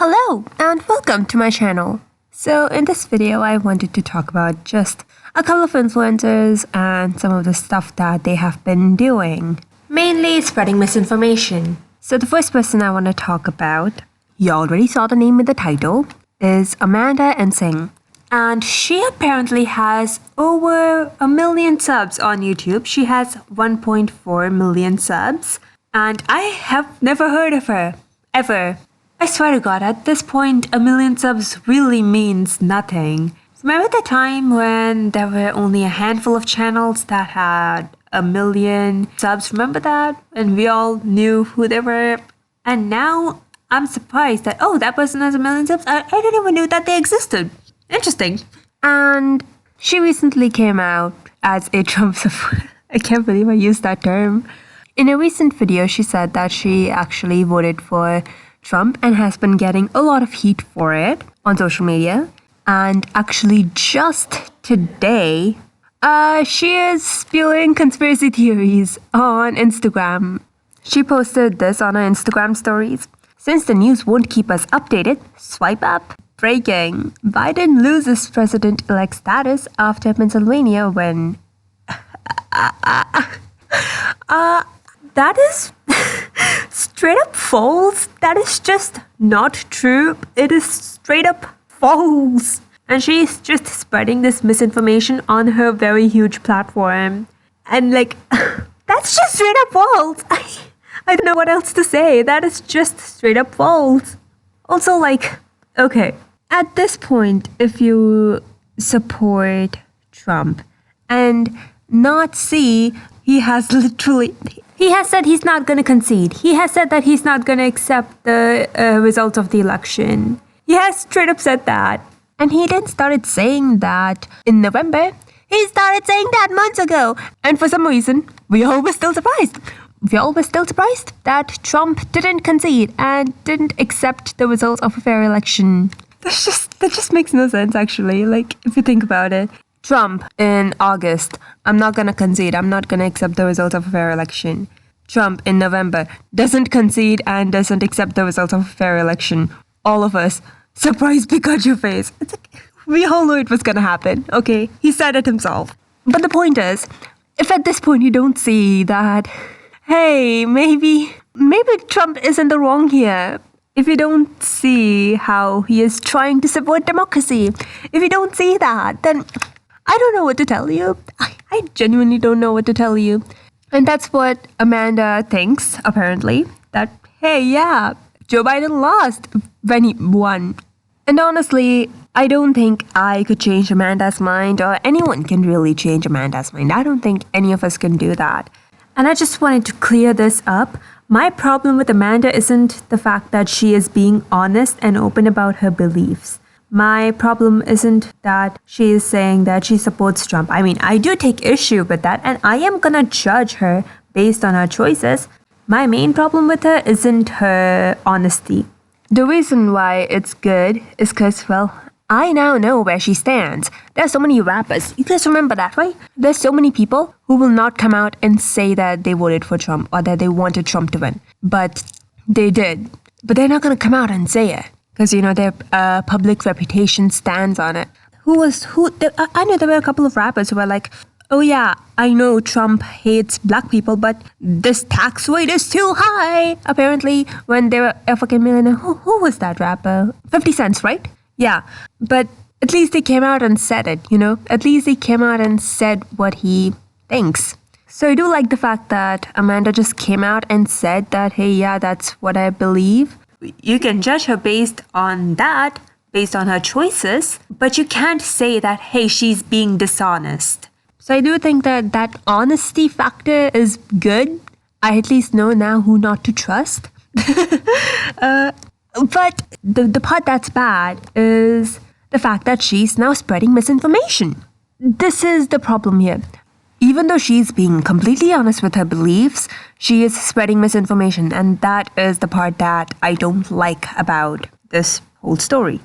Hello and welcome to my channel. So in this video I wanted to talk about just a couple of influencers and some of the stuff that they have been doing. Mainly spreading misinformation. So the first person I want to talk about, you already saw the name in the title, is Amanda Ensing. And she apparently has over 1 million subs on YouTube. She has 1.4 million subs. And I have never heard of her, ever. I swear to God, at this point, 1 million subs really means nothing. Remember the time when there were only a handful of channels that had 1 million subs? Remember that? And we all knew who they were. And now I'm surprised that, oh, that person has 1 million subs. I didn't even know that they existed. Interesting. And she recently came out as a Trump supporter. I can't believe I used that term. In a recent video, she said that she actually voted for Trump and has been getting a lot of heat for it on social media. And actually just today, she is spewing conspiracy theories on Instagram. She posted this on her Instagram stories. Since the news won't keep us updated, swipe up. Breaking. Biden loses president-elect status after Pennsylvania win. That is straight up false. That is just not true. It is straight up false. And she's just spreading this misinformation on her very huge platform. And like, that's just straight up false. I don't know what else to say. That is just straight up false. Also, like, okay, at this point, if you support Trump and not see, he has said he's not going to concede. He has said that he's not going to accept the results of the election. He has straight up said that. And he then started saying that in November. He started saying that months ago. And for some reason, we all were still surprised. We all were still surprised that Trump didn't concede and didn't accept the results of a fair election. That just makes no sense, actually. Like, if you think about it. Trump in August, I'm not going to concede. I'm not going to accept the results of a fair election. Trump in November doesn't concede and doesn't accept the results of a fair election. All of us, surprise Pikachu face. It's like, we all knew it was going to happen, okay? He said it himself. But the point is, if at this point you don't see that, hey, maybe Trump is in the wrong here. If you don't see how he is trying to support democracy, if you don't see that, then I don't know what to tell you. I genuinely don't know what to tell you. And that's what Amanda thinks, apparently. That, hey, yeah, Joe Biden lost when he won. And honestly, I don't think I could change Amanda's mind, or anyone can really change Amanda's mind. I don't think any of us can do that. And I just wanted to clear this up. My problem with Amanda isn't the fact that she is being honest and open about her beliefs. My problem isn't that she is saying that she supports Trump. I mean, I do take issue with that, and I am gonna judge her based on her choices. My main problem with her isn't her honesty. The reason why it's good is because, well, I now know where she stands. There's so many rappers. You guys remember that, right? There's so many people who will not come out and say that they voted for Trump or that they wanted Trump to win. But they did. But they're not going to come out and say it. Because, you know, their public reputation stands on it. I know there were a couple of rappers who were like, oh yeah, I know Trump hates black people, but this tax rate is too high. Apparently, when they were a fucking millionaire. Who was that rapper? 50 Cent, right? Yeah, but at least he came out and said it, you know? At least he came out and said what he thinks. So I do like the fact that Amanda just came out and said that, hey, yeah, that's what I believe. You can judge her based on that, based on her choices, but you can't say that, hey, she's being dishonest. So I do think that that honesty factor is good. I at least know now who not to trust. But the part that's bad is the fact that she's now spreading misinformation. This is the problem here. Even though she's being completely honest with her beliefs, she is spreading misinformation. And that is the part that I don't like about this whole story.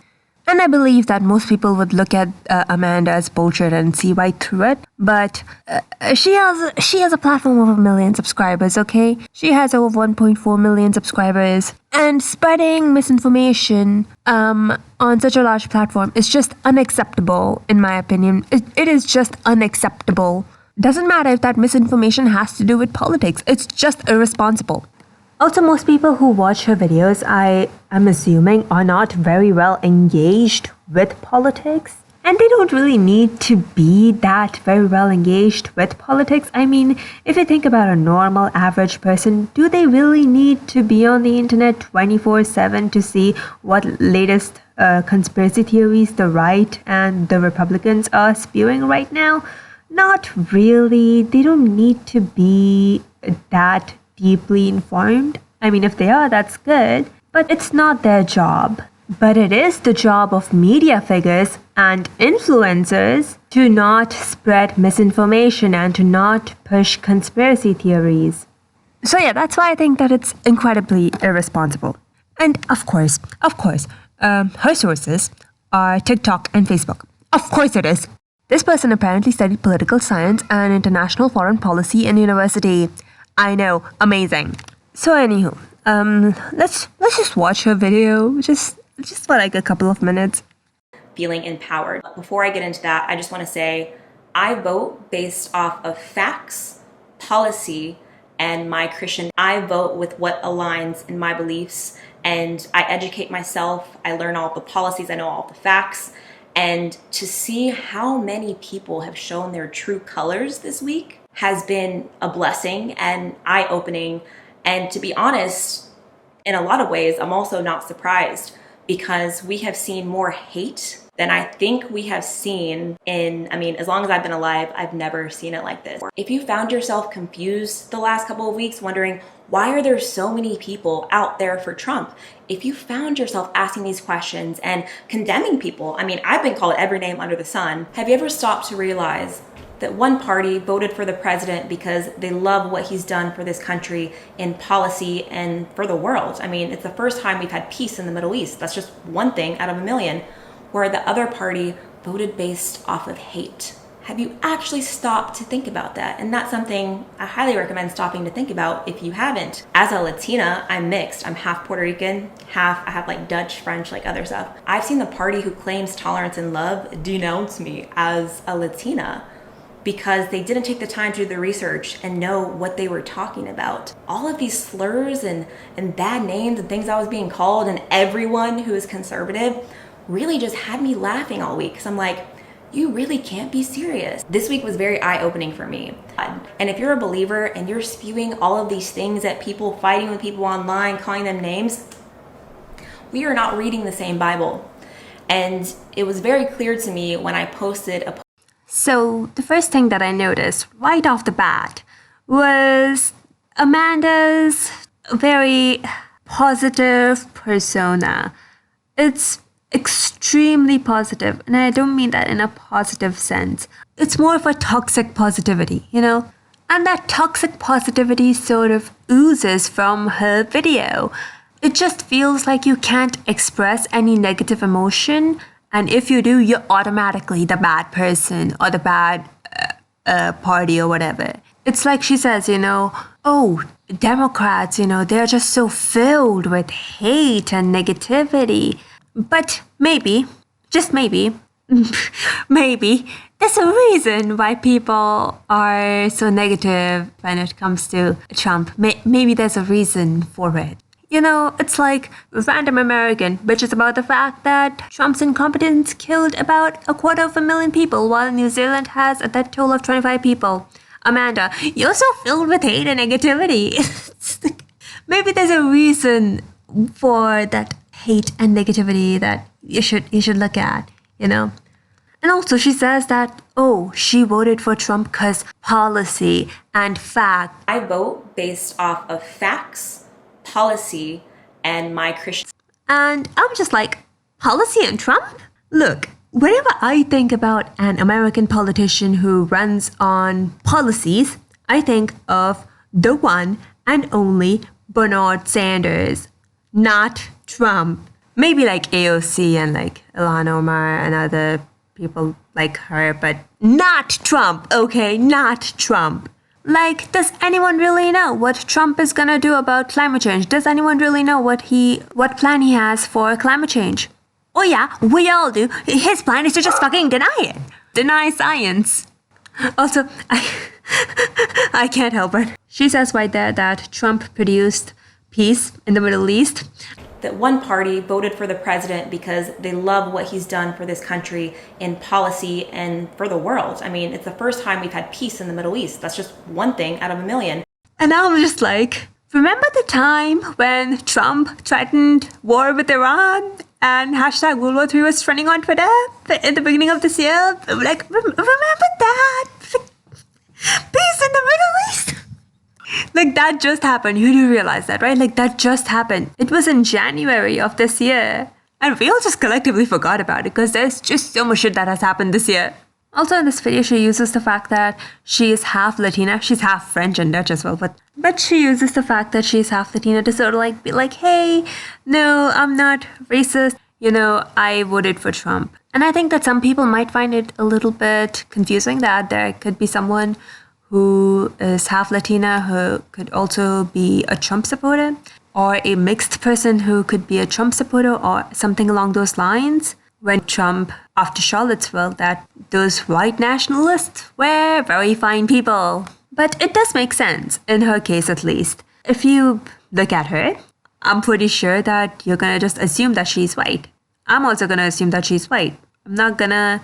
And I believe that most people would look at Amanda's bullshit and see right through it. But she has a platform of 1 million subscribers, okay? She has over 1.4 million subscribers. And spreading misinformation on such a large platform is just unacceptable, in my opinion. It is just unacceptable. Doesn't matter if that misinformation has to do with politics. It's just irresponsible. Also, most people who watch her videos, I am assuming, are not very well engaged with politics. And they don't really need to be that very well engaged with politics. I mean, if you think about a normal, average person, do they really need to be on the internet 24/7 to see what latest conspiracy theories the right and the Republicans are spewing right now? Not really. They don't need to be that deeply informed. I mean, if they are, that's good, but it's not their job. But it is the job of media figures and influencers to not spread misinformation and to not push conspiracy theories. So yeah, that's why I think that it's incredibly irresponsible. And of course, her sources are TikTok and Facebook. Of course it is. This person apparently studied political science and international foreign policy in university. I know, amazing. So anywho, let's just watch her video, just for like a couple of minutes. Feeling empowered. Before I get into that, I just want to say I vote based off of facts, policy, and my Christian. I vote with what aligns in my beliefs, and I educate myself. I learn all the policies. I know all the facts. And to see how many people have shown their true colors this week has been a blessing and eye-opening. And to be honest, in a lot of ways, I'm also not surprised because we have seen more hate than I think we have seen as long as I've been alive, I've never seen it like this. If you found yourself confused the last couple of weeks, wondering, why are there so many people out there for Trump? If you found yourself asking these questions and condemning people, I've been called every name under the sun. Have you ever stopped to realize that one party voted for the president because they love what he's done for this country in policy and for the world? It's the first time we've had peace in the Middle East. That's just one thing out of a million, where the other party voted based off of hate. Have you actually stopped to think about that? And that's something I highly recommend stopping to think about if you haven't. As a Latina, I'm mixed. I'm half Puerto Rican, I have like Dutch, French, like other stuff. I've seen the party who claims tolerance and love denounce me as a Latina because they didn't take the time to do the research and know what they were talking about. All of these slurs and bad names and things I was being called, and everyone who is conservative really just had me laughing all week. Because I'm like, you really can't be serious. This week was very eye-opening for me. And if you're a believer and you're spewing all of these things at people, fighting with people online, calling them names, we are not reading the same Bible. And it was very clear to me when I posted a So the first thing that I noticed right off the bat was Amanda's very positive persona. It's extremely positive, and I don't mean that in a positive sense. It's more of a toxic positivity, And that toxic positivity sort of oozes from her video. It just feels like you can't express any negative emotion, and if you do, you're automatically the bad person or the bad party or whatever. It's like she says, oh, Democrats, they're just so filled with hate and negativity. But maybe, just maybe, maybe there's a reason why people are so negative when it comes to Trump. Maybe there's a reason for it. It's like random American bitches about the fact that Trump's incompetence killed about 250,000 people, while New Zealand has a death toll of 25 people. Amanda, you're so filled with hate and negativity. Maybe there's a reason for that hate and negativity that you should look at, And also she says that, she voted for Trump because policy and fact. I vote based off of facts, policy, and my Christian. And I'm just like, policy and Trump? Look, whenever I think about an American politician who runs on policies, I think of the one and only Bernard Sanders, not Trump. Maybe like AOC and like Ilhan Omar and other people like her, but not Trump, okay? Not Trump. Like, does anyone really know what Trump is gonna do about climate change? Does anyone really know what plan he has for climate change? Oh yeah, we all do. His plan is to just fucking deny it. Deny science. Also, I can't help it. She says right there that Trump produced peace in the Middle East. That one party voted for the president because they love what he's done for this country in policy and for the world. I mean, it's the first time we've had peace in the Middle East. That's just one thing out of a million. And now I'm just like, remember the time when Trump threatened war with Iran and hashtag World War III was trending on Twitter in the beginning of this year? Like, remember that? Peace in the Middle East? Like, that just happened. You do realize that, right? Like, that just happened. It was in January of this year. And we all just collectively forgot about it because there's just so much shit that has happened this year. Also, in this video, she uses the fact that she is half Latina. She's half French and Dutch as well. But she uses the fact that she's half Latina to sort of like be like, hey, no, I'm not racist. You know, I voted for Trump. And I think that some people might find it a little bit confusing that there could be someone who is half Latina who could also be a Trump supporter, or a mixed person who could be a Trump supporter or something along those lines. When Trump, after Charlottesville, that those white nationalists were very fine people. But it does make sense, in her case at least. If you look at her, I'm pretty sure that you're gonna just assume that she's white. I'm also gonna assume that she's white. I'm not gonna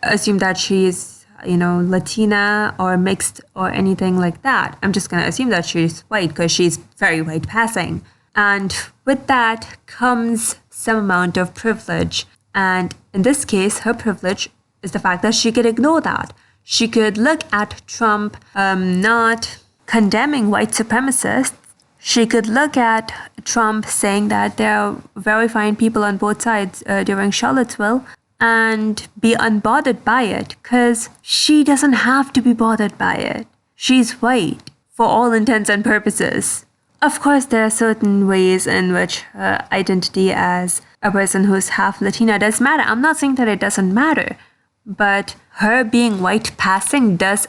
assume that she's Latina or mixed or anything like that. I'm just going to assume that she's white because she's very white passing. And with that comes some amount of privilege. And in this case, her privilege is the fact that she could ignore that. She could look at Trump not condemning white supremacists. She could look at Trump saying that there are very fine people on both sides during Charlottesville and be unbothered by it, because she doesn't have to be bothered by it. She's white for all intents and purposes. Of course, there are certain ways in which her identity as a person who's half Latina does matter. I'm not saying that it doesn't matter, but her being white passing does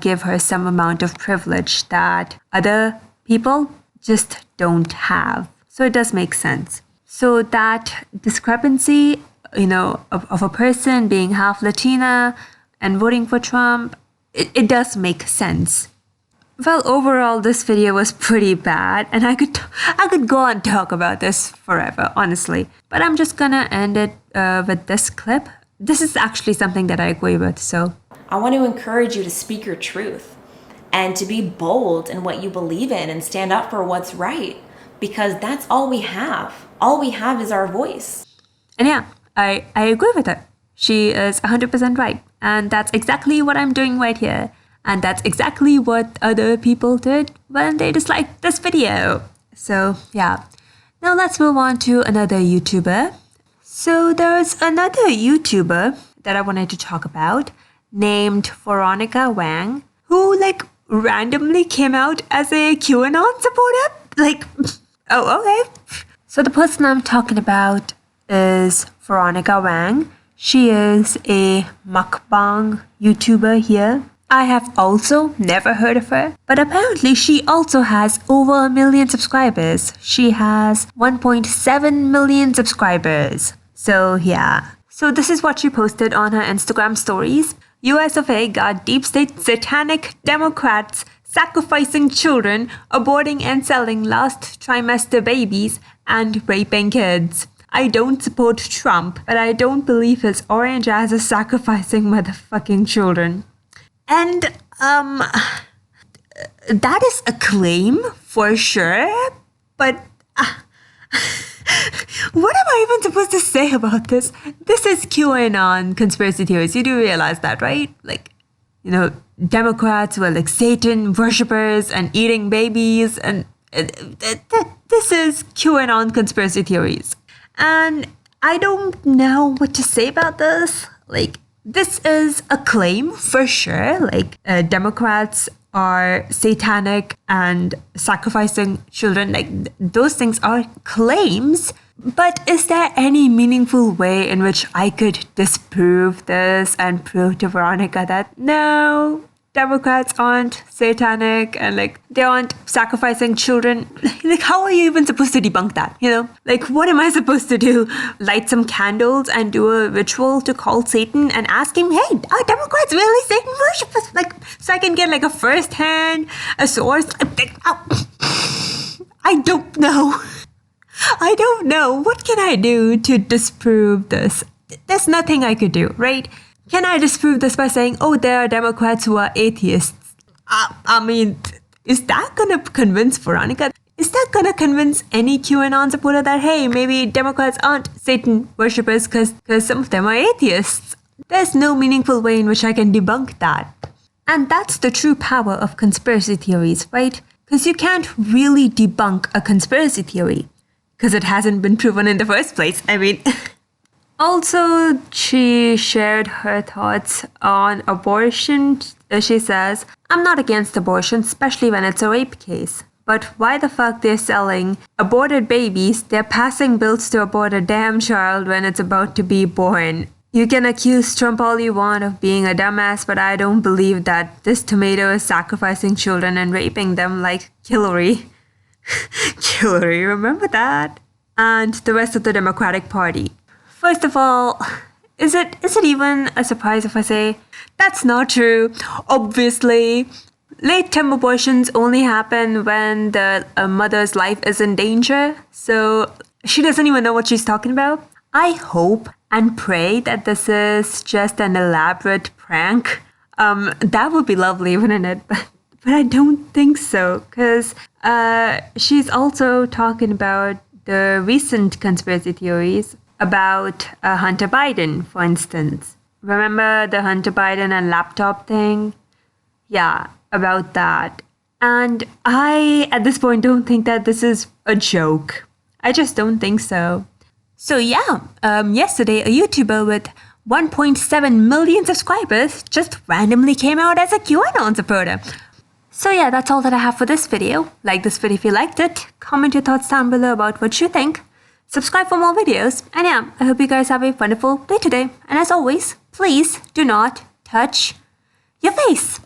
give her some amount of privilege that other people just don't have. So it does make sense. So that discrepancy of a person being half Latina and voting for Trump, it does make sense. Well, overall, this video was pretty bad, and I could go on talk about this forever, honestly. But I'm just gonna end it with this clip. This is actually something that I agree with, so. I want to encourage you to speak your truth and to be bold in what you believe in and stand up for what's right, because that's all we have. All we have is our voice. And yeah, I agree with her. She is 100% right. And that's exactly what I'm doing right here. And that's exactly what other people did when they disliked this video. So yeah. Now let's move on to another YouTuber. So there's another YouTuber that I wanted to talk about named Veronica Wang, who randomly came out as a QAnon supporter. Oh, okay. So the person I'm talking about is Veronica Wang. She is a mukbang YouTuber here. I have also never heard of her, but apparently she also has over 1 million subscribers. She has 1.7 million subscribers. So yeah. So this is what she posted on her Instagram stories. US of A got deep state satanic Democrats sacrificing children, aborting and selling last trimester babies, and raping kids. I don't support Trump, but I don't believe his orange ass is sacrificing motherfucking children. And, that is a claim for sure, but what am I even supposed to say about this? This is QAnon conspiracy theories. You do realize that, right? Democrats were Satan worshippers and eating babies, and this is QAnon conspiracy theories. And I don't know what to say about this. This is a claim for sure. Democrats are satanic and sacrificing children. Those things are claims, But is there any meaningful way in which I could disprove this and prove to Veronica that no, Democrats aren't satanic and like they aren't sacrificing children? Like, how are you even supposed to debunk that? You know, like, what am I supposed to do? Light some candles and do a ritual to call Satan and ask him, hey, are Democrats really Satan worshippers? Like, so I can get like a first hand, a source. I don't know. I don't know. What can I do to disprove this? There's nothing I could do, right? Can I disprove this by saying, oh, there are Democrats who are atheists? I mean, is that going to convince Veronica? Is that going to convince any QAnon supporter that, hey, maybe Democrats aren't Satan worshippers because some of them are atheists? There's no meaningful way in which I can debunk that. And that's the true power of conspiracy theories, right? Because you can't really debunk a conspiracy theory because it hasn't been proven in the first place. I mean, also, she shared her thoughts on abortion. She says, I'm not against abortion, especially when it's a rape case. But why the fuck they're selling aborted babies? They're passing bills to abort a damn child when it's about to be born. You can accuse Trump all you want of being a dumbass, but I don't believe that this tomato is sacrificing children and raping them like Hillary. Hillary, remember that? And the rest of the Democratic Party. First of all, is it even a surprise if I say that's not true? Obviously, late-term abortions only happen when the mother's life is in danger. So she doesn't even know what she's talking about. I hope and pray that this is just an elaborate prank. That would be lovely, wouldn't it? But I don't think so, because she's also talking about the recent conspiracy theories about Hunter Biden, for instance. Remember the Hunter Biden and laptop thing? Yeah, about that. And I, at this point, don't think that this is a joke. I just don't think so. So yeah, yesterday a YouTuber with 1.7 million subscribers just randomly came out as a QAnon supporter. So yeah, that's all that I have for this video. Like this video if you liked it. Comment your thoughts down below about what you think. Subscribe for more videos. And yeah, I hope you guys have a wonderful day today. And as always, please do not touch your face.